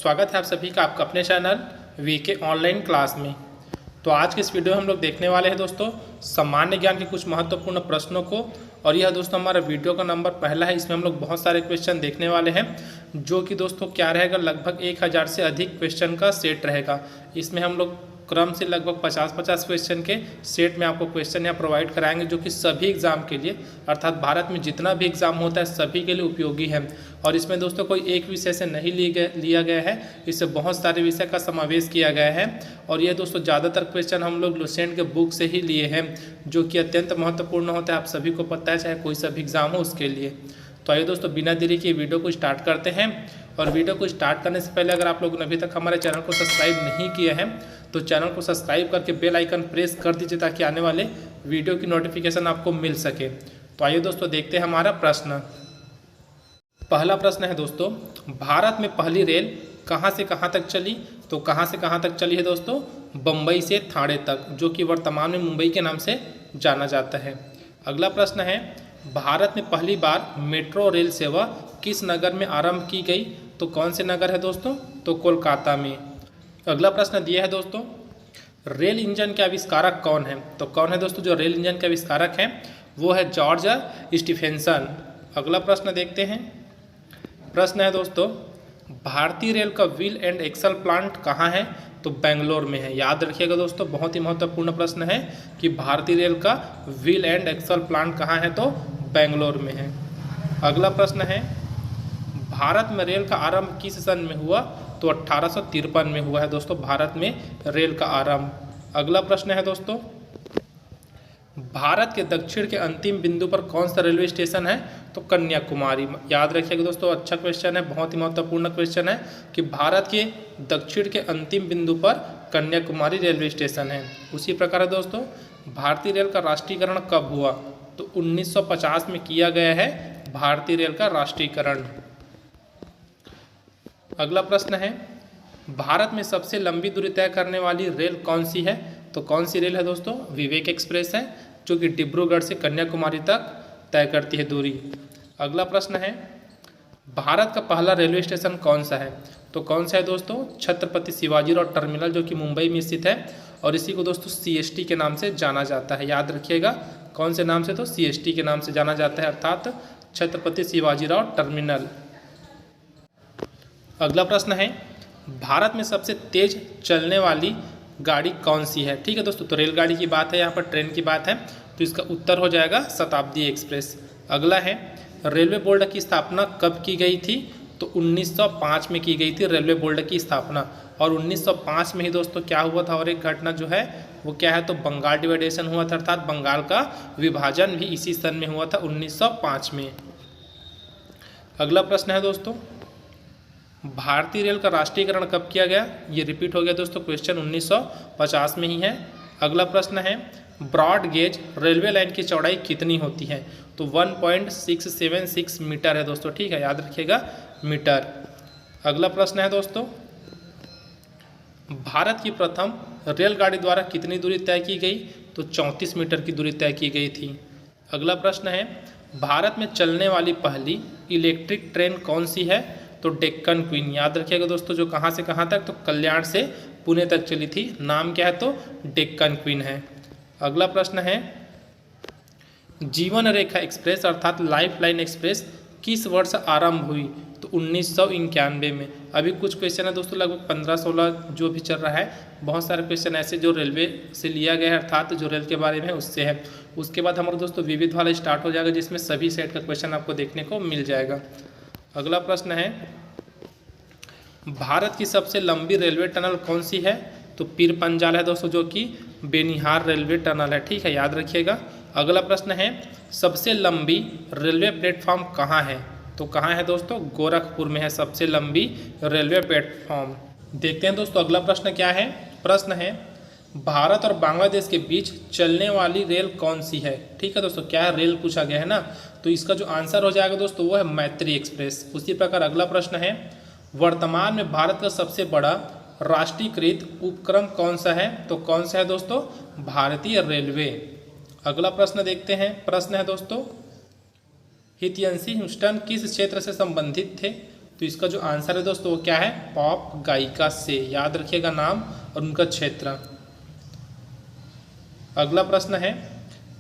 स्वागत है आप सभी का आपका अपने चैनल वीके ऑनलाइन क्लास में। तो आज के इस वीडियो में हम लोग देखने वाले हैं दोस्तों सामान्य ज्ञान के कुछ महत्वपूर्ण प्रश्नों को। और यह दोस्तों हमारा वीडियो का नंबर पहला है। इसमें हम लोग बहुत सारे क्वेश्चन देखने वाले हैं जो कि दोस्तों क्या रहेगा, लगभग 1000 से अधिक क्वेश्चन का सेट रहेगा। इसमें हम लोग क्रम से लगभग 50-50 क्वेश्चन के सेट में आपको क्वेश्चन यहाँ प्रोवाइड कराएंगे जो कि सभी एग्जाम के लिए, अर्थात भारत में जितना भी एग्जाम होता है सभी के लिए उपयोगी है। और इसमें दोस्तों कोई एक विषय से नहीं लिया गया है, इससे बहुत सारे विषय का समावेश किया गया है। और ये दोस्तों ज़्यादातर क्वेश्चन हम लोग लुसेंट के बुक से ही लिए हैं जो कि अत्यंत महत्वपूर्ण होता है, आप सभी को पता है, चाहे कोई सा भी एग्जाम हो उसके लिए। तो आइए दोस्तों बिना देरी के वीडियो को स्टार्ट करते हैं। और वीडियो को स्टार्ट करने से पहले अगर आप लोगों ने अभी तक हमारे चैनल को सब्सक्राइब नहीं किया है तो चैनल को सब्सक्राइब करके बेल आइकन प्रेस कर दीजिए ताकि आने वाले वीडियो की नोटिफिकेशन आपको मिल सके। तो आइए दोस्तों देखते हैं हमारा प्रश्न। पहला प्रश्न है दोस्तों, भारत में पहली रेल कहाँ से कहाँ तक चली? तो कहाँ से कहाँ तक चली है दोस्तों? बम्बई से ठाणे तक, जो कि वर्तमान में मुंबई के नाम से जाना जाता है। अगला प्रश्न है, भारत में पहली बार मेट्रो रेल सेवा किस नगर में आरंभ की गई? तो कौन से नगर है दोस्तों? तो कोलकाता में। अगला प्रश्न दिया है दोस्तों, रेल इंजन के आविष्कारक कौन है? तो कौन है दोस्तों जो रेल इंजन के आविष्कारक हैं? वो है जॉर्ज स्टीफेंसन। अगला प्रश्न देखते हैं। प्रश्न है दोस्तों, भारतीय रेल का व्हील एंड एक्सल प्लांट कहाँ है? तो बेंगलोर में है। याद रखिएगा दोस्तों, बहुत ही महत्वपूर्ण प्रश्न है कि भारतीय रेल का व्हील एंड एक्सल प्लांट कहाँ है? तो बेंगलोर में है। अगला प्रश्न है, भारत में रेल का आरंभ किस सन में हुआ? तो 1853 में हुआ है दोस्तों भारत में रेल का आरंभ। अगला प्रश्न है दोस्तों, भारत के दक्षिण के अंतिम बिंदु पर कौन सा रेलवे स्टेशन है? तो कन्याकुमारी। याद रखिएगा दोस्तों, अच्छा क्वेश्चन है, बहुत ही महत्वपूर्ण क्वेश्चन है कि भारत के दक्षिण के अंतिम बिंदु पर कन्याकुमारी रेलवे स्टेशन है। उसी प्रकार है दोस्तों, भारतीय रेल का राष्ट्रीयकरण कब हुआ? तो 1950 में किया गया है भारतीय रेल का राष्ट्रीयकरण। अगला प्रश्न है, भारत में सबसे लंबी दूरी तय करने वाली रेल कौन सी है? तो कौन सी रेल है दोस्तों? विवेक एक्सप्रेस है, जो कि डिब्रूगढ़ से कन्याकुमारी तक तय करती है दूरी। अगला प्रश्न है, भारत का पहला रेलवे स्टेशन कौन सा है? तो कौन सा है दोस्तों? छत्रपति शिवाजीराव टर्मिनल, जो कि मुंबई में स्थित है और इसी को दोस्तों CST के नाम से जाना जाता है। याद रखिएगा, कौन से नाम से? तो CST के नाम से जाना जाता है, अर्थात छत्रपति शिवाजीराव टर्मिनल। अगला प्रश्न है, भारत में सबसे तेज चलने वाली गाड़ी कौन सी है? ठीक है दोस्तों, तो रेलगाड़ी की बात है, यहाँ पर ट्रेन की बात है, तो इसका उत्तर हो जाएगा शताब्दी एक्सप्रेस। अगला है, रेलवे बोर्ड की स्थापना कब की गई थी? तो 1905 में की गई थी रेलवे बोर्ड की स्थापना। और 1905 में ही दोस्तों क्या हुआ था, और एक घटना जो है वो क्या है, तो बंगाल डिवाइडेशन हुआ था, अर्थात बंगाल का विभाजन भी इसी सन में हुआ था, 1905 में। अगला प्रश्न है दोस्तों, भारतीय रेल का राष्ट्रीयकरण कब किया गया? ये रिपीट हो गया दोस्तों, क्वेश्चन 1950 में ही है। अगला प्रश्न है, ब्रॉड गेज रेलवे लाइन की चौड़ाई कितनी होती है? तो 1.676 मीटर है दोस्तों, ठीक है, याद रखिएगा, मीटर। अगला प्रश्न है दोस्तों, भारत की प्रथम रेलगाड़ी द्वारा कितनी दूरी तय की गई? तो 34 मीटर की दूरी तय की गई थी। अगला प्रश्न है, भारत में चलने वाली पहली इलेक्ट्रिक ट्रेन कौन सी है? तो डेक्कन क्वीन। याद रखिएगा दोस्तों, जो कहाँ से कहाँ तक? तो कल्याण से पुणे तक चली थी। नाम क्या है? तो डेक्कन क्वीन है। अगला प्रश्न है, जीवन रेखा एक्सप्रेस अर्थात लाइफ लाइन एक्सप्रेस किस वर्ष आरंभ हुई? तो 1991 में। अभी कुछ क्वेश्चन है दोस्तों, लगभग 15-16 जो भी चल रहा है, बहुत सारे क्वेश्चन ऐसे जो रेलवे से लिया गया है, अर्थात जो रेल के बारे में उससे है। उसके बाद हमारा दोस्तों विविध वाला स्टार्ट हो जाएगा, जिसमें सभी सेट का क्वेश्चन आपको देखने को मिल जाएगा। अगला प्रश्न है, भारत की सबसे लंबी रेलवे टनल कौन सी है? तो पीर पंजाल है दोस्तों, जो कि बेनिहार रेलवे टनल है, ठीक है, याद रखिएगा। अगला प्रश्न है, सबसे लंबी रेलवे प्लेटफॉर्म कहाँ है? तो कहाँ है दोस्तों? गोरखपुर में है सबसे लंबी रेलवे प्लेटफॉर्म। देखते हैं दोस्तों अगला प्रश्न क्या है। प्रश्न है, भारत और बांग्लादेश के बीच चलने वाली रेल कौन सी है? ठीक है दोस्तों, क्या है, रेल पूछा गया है ना, तो इसका जो आंसर हो जाएगा दोस्तों वो है मैत्री एक्सप्रेस। उसी प्रकार अगला प्रश्न है, वर्तमान में भारत का सबसे बड़ा राष्ट्रीयकृत उपक्रम कौन सा है? तो कौन सा है दोस्तों? भारतीय रेलवे। अगला प्रश्न देखते हैं। प्रश्न है दोस्तों, हितयंशी ह्यूस्टन किस क्षेत्र से संबंधित थे? तो इसका जो आंसर है दोस्तों वो क्या है, पॉप गायिका से। याद रखिएगा नाम और उनका क्षेत्र। अगला प्रश्न है,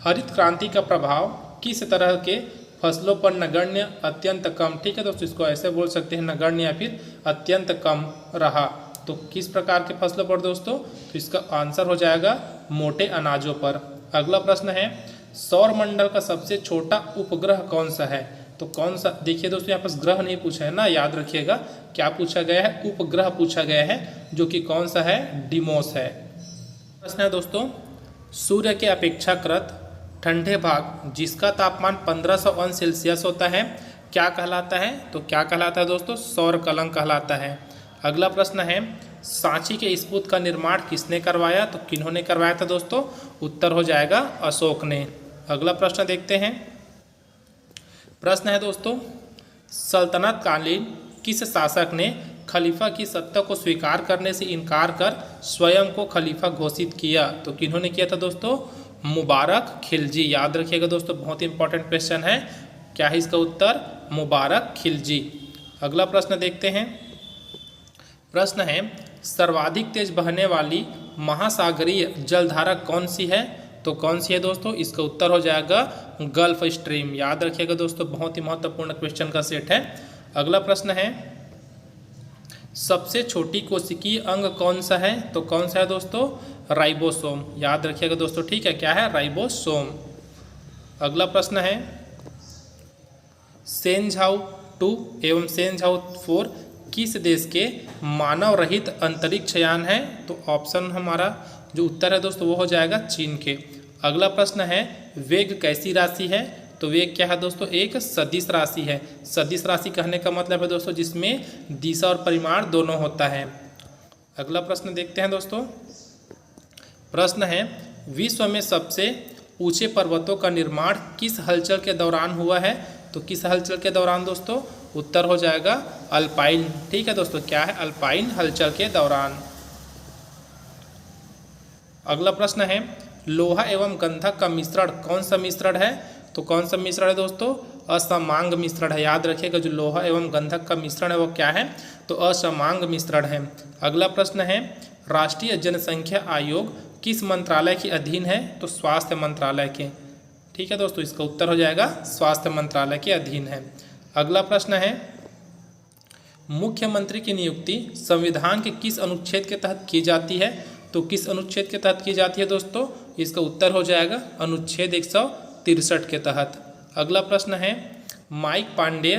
हरित क्रांति का प्रभाव किस तरह के फसलों पर नगण्य, अत्यंत कम, ठीक है दोस्तों, इसको ऐसे बोल सकते हैं नगण्य या फिर अत्यंत कम रहा। तो किस प्रकार के फसलों पर दोस्तों, तो इसका आंसर हो जाएगा मोटे अनाजों पर। अगला प्रश्न है, सौर मंडल का सबसे छोटा उपग्रह कौन सा है। तो कौन सा, देखिए दोस्तों यहाँ पर ग्रह नहीं पूछा है ना, याद रखिएगा क्या पूछा गया है, उपग्रह पूछा गया है, जो कि कौन सा है, डिमोस है। प्रश्न है दोस्तों, सूर्य के अपेक्षाकृत ठंडे भाग जिसका तापमान 1500 अंश सेल्सियस होता है क्या कहलाता है। तो क्या कहलाता है दोस्तों, सौर कलंक कहलाता है। अगला प्रश्न है, सांची के स्फूत का निर्माण किसने करवाया। तो किन्होंने करवाया था दोस्तों, उत्तर हो जाएगा अशोक ने। अगला प्रश्न देखते हैं। प्रश्न है दोस्तों, सल्तनत कालीन किस शासक ने खलीफा की सत्ता को स्वीकार करने से इनकार कर स्वयं को खलीफा घोषित किया। तो किन्होंने किया था दोस्तों, मुबारक खिलजी। याद रखिएगा दोस्तों, बहुत ही इंपॉर्टेंट क्वेश्चन है। क्या है इसका उत्तर, मुबारक खिलजी। अगला प्रश्न देखते हैं। प्रश्न है, सर्वाधिक तेज बहने वाली महासागरीय जलधारा कौन सी है। तो कौन सी है दोस्तों, इसका उत्तर हो जाएगा गल्फ स्ट्रीम। याद रखिएगा दोस्तों, बहुत ही महत्वपूर्ण क्वेश्चन का सेट है। अगला प्रश्न है, सबसे छोटी कोशिकीय अंग कौन सा है। तो कौन सा है दोस्तों, राइबोसोम। याद रखिएगा दोस्तों, ठीक है, क्या है, राइबोसोम। अगला प्रश्न है, सेनझाऊ 2 एवं सेनझाऊ 4 किस देश के मानव रहित अंतरिक्ष यान है। तो ऑप्शन हमारा जो उत्तर है दोस्तों वो हो जाएगा चीन के। अगला प्रश्न है, वेग कैसी राशि है। तो वेग क्या है दोस्तों, एक सदिश राशि है। सदिश राशि कहने का मतलब है दोस्तों जिसमें दिशा और परिमाण दोनों होता है। अगला प्रश्न देखते हैं दोस्तों। प्रश्न है, विश्व में सबसे ऊंचे पर्वतों का निर्माण किस हलचल के दौरान हुआ है। तो किस हलचल के दौरान दोस्तों, उत्तर हो जाएगा अल्पाइन। ठीक है दोस्तों, क्या है, अल्पाइन हलचल के दौरान। अगला प्रश्न है, लोहा एवं गंधक का मिश्रण कौन सा मिश्रण है। तो कौन सा मिश्रण है दोस्तों, असमांग मिश्रण है। याद रखिएगा, जो लोहा एवं गंधक का मिश्रण है वो क्या है, तो असमांग मिश्रण है। अगला प्रश्न है, राष्ट्रीय जनसंख्या आयोग किस मंत्रालय के अधीन है। तो स्वास्थ्य मंत्रालय के। ठीक है दोस्तों, इसका उत्तर हो जाएगा स्वास्थ्य मंत्रालय के अधीन है। अगला प्रश्न है, मुख्यमंत्री की नियुक्ति संविधान के किस अनुच्छेद के तहत की जाती है। तो किस अनुच्छेद के तहत की जाती है दोस्तों, इसका उत्तर हो जाएगा अनुच्छेद 163 के तहत। अगला प्रश्न है, माइक पांडेय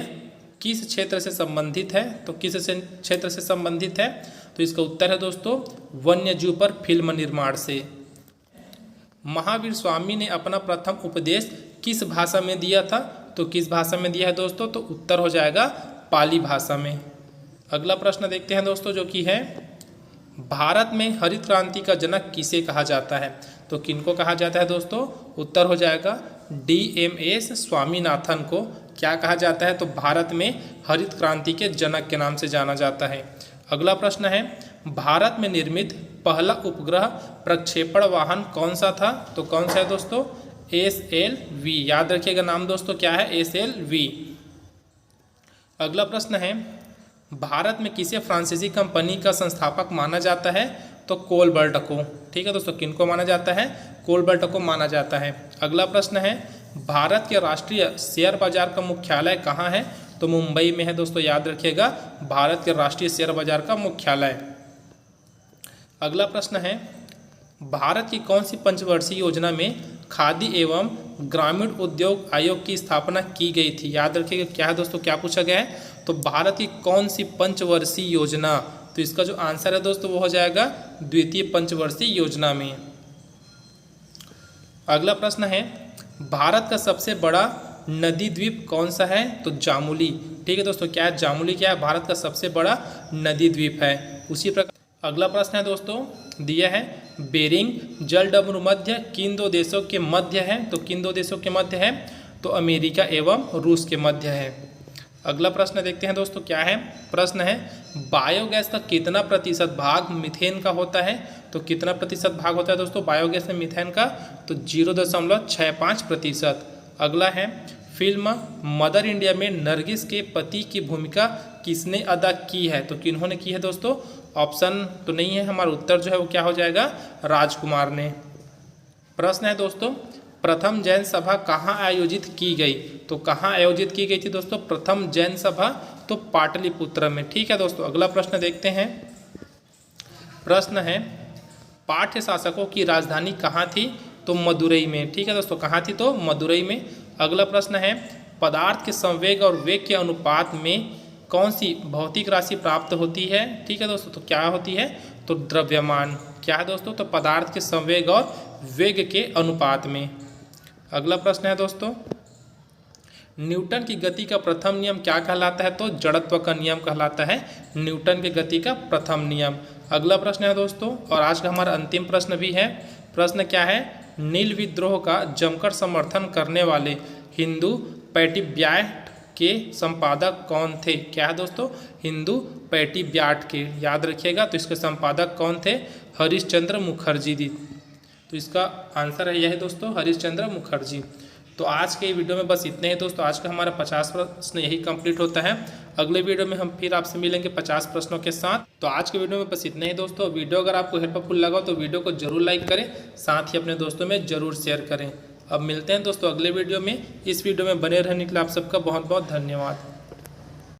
किस क्षेत्र से संबंधित है। तो किस क्षेत्र से संबंधित है, तो इसका उत्तर है दोस्तों वन्यजीव पर फिल्म निर्माण से। महावीर स्वामी ने अपना प्रथम उपदेश किस भाषा में दिया था। तो किस भाषा में दिया है दोस्तों, तो उत्तर हो जाएगा पाली भाषा में। अगला प्रश्न देखते हैं दोस्तों, जो कि है, भारत में हरित क्रांति का जनक किसे कहा जाता है। तो किनको कहा जाता है दोस्तों, उत्तर हो जाएगा DMS स्वामीनाथन को क्या कहा जाता है, तो भारत में हरित क्रांति के जनक के नाम से जाना जाता है। अगला प्रश्न है, भारत में निर्मित पहला उपग्रह प्रक्षेपण वाहन कौन सा था। तो कौन सा है दोस्तों, SLV। याद रखिएगा नाम दोस्तों, क्या है, SLV। अगला प्रश्न है, भारत में किसे फ्रांसीसी कंपनी का संस्थापक माना जाता है। तो कोलबर्ट को। ठीक है दोस्तों, किनको माना जाता है, कोलबर्ट को माना जाता है। अगला प्रश्न है, भारत के राष्ट्रीय शेयर बाजार का मुख्यालय कहाँ है। तो मुंबई में है दोस्तों, याद रखिएगा, भारत के राष्ट्रीय शेयर बाजार का मुख्यालय। अगला प्रश्न है, भारत की कौन सी पंचवर्षीय योजना में खादी एवं ग्रामीण उद्योग आयोग की स्थापना की गई थी। याद रखिएगा, क्या है दोस्तों, क्या पूछा गया है, तो भारत की कौन सी पंचवर्षीय योजना। तो इसका जो आंसर है दोस्तों वो हो जाएगा द्वितीय पंचवर्षीय योजना में। अगला प्रश्न है, भारत का सबसे बड़ा नदी द्वीप कौन सा है। तो जामुली। ठीक है दोस्तों, क्या है, जामुली क्या है, भारत का सबसे बड़ा नदी द्वीप है। उसी प्रकार अगला प्रश्न है दोस्तों, दिया है, बेरिंग जलडमरू मध्य किन दो देशों के मध्य है। तो किन दो देशों के मध्य है, तो अमेरिका एवं रूस के मध्य है। अगला प्रश्न देखते हैं दोस्तों, क्या है, प्रश्न है, बायोगैस का कितना प्रतिशत भाग मीथेन का होता है। तो कितना प्रतिशत भाग होता है दोस्तों बायोगैस में मीथेन का, तो 0.65%। अगला है, फिल्म मदर इंडिया में नरगिस के पति की भूमिका किसने अदा की है, तो किन्होंने की है दोस्तों, ऑप्शन तो नहीं है, हमारा उत्तर जो है वो क्या हो जाएगा, राजकुमार ने। प्रश्न है दोस्तों, प्रथम जैन सभा कहाँ आयोजित की गई, तो कहाँ आयोजित की गई थी दोस्तों प्रथम जैन सभा, तो पाटलिपुत्र में। ठीक है दोस्तों, अगला प्रश्न देखते हैं। प्रश्न है, पाठ्य शासकों की राजधानी कहाँ थी, तो मदुरई में। ठीक है दोस्तों, कहाँ थी, तो मदुरई में। अगला प्रश्न है, पदार्थ के संवेग और वेग के अनुपात में कौन सी भौतिक राशि प्राप्त होती है। ठीक है दोस्तों, तो क्या होती है, तो द्रव्यमान। क्या है दोस्तों, तो पदार्थ के संवेग और वेग के अनुपात में। अगला प्रश्न है दोस्तों, न्यूटन की गति का प्रथम नियम क्या कहलाता है, तो जड़त्व का नियम कहलाता है न्यूटन की गति का प्रथम नियम। अगला प्रश्न है दोस्तों, और आज का हमारा अंतिम प्रश्न भी है। प्रश्न क्या है, नील विद्रोह का जमकर समर्थन करने वाले हिंदू पैटिब्याट के संपादक कौन थे। क्या है दोस्तों, हिंदू पैटिब्याट के, याद रखिएगा। तो इसके संपादक कौन थे, हरिश्चंद्र मुखर्जी जी। तो इसका आंसर है यह दोस्तों, हरिश्चंद्र मुखर्जी। तो आज के वीडियो में बस इतने ही दोस्तों, आज का हमारा 50 प्रश्न यही कंप्लीट होता है। अगले वीडियो में हम फिर आपसे मिलेंगे 50 प्रश्नों के साथ। तो आज के वीडियो में बस इतने ही दोस्तों। वीडियो अगर आपको हेल्पफुल लगा तो वीडियो को जरूर लाइक करें, साथ ही अपने दोस्तों में जरूर शेयर करें। अब मिलते हैं दोस्तों अगले वीडियो में। इस वीडियो में बने रहने के लिए आप सबका बहुत बहुत धन्यवाद।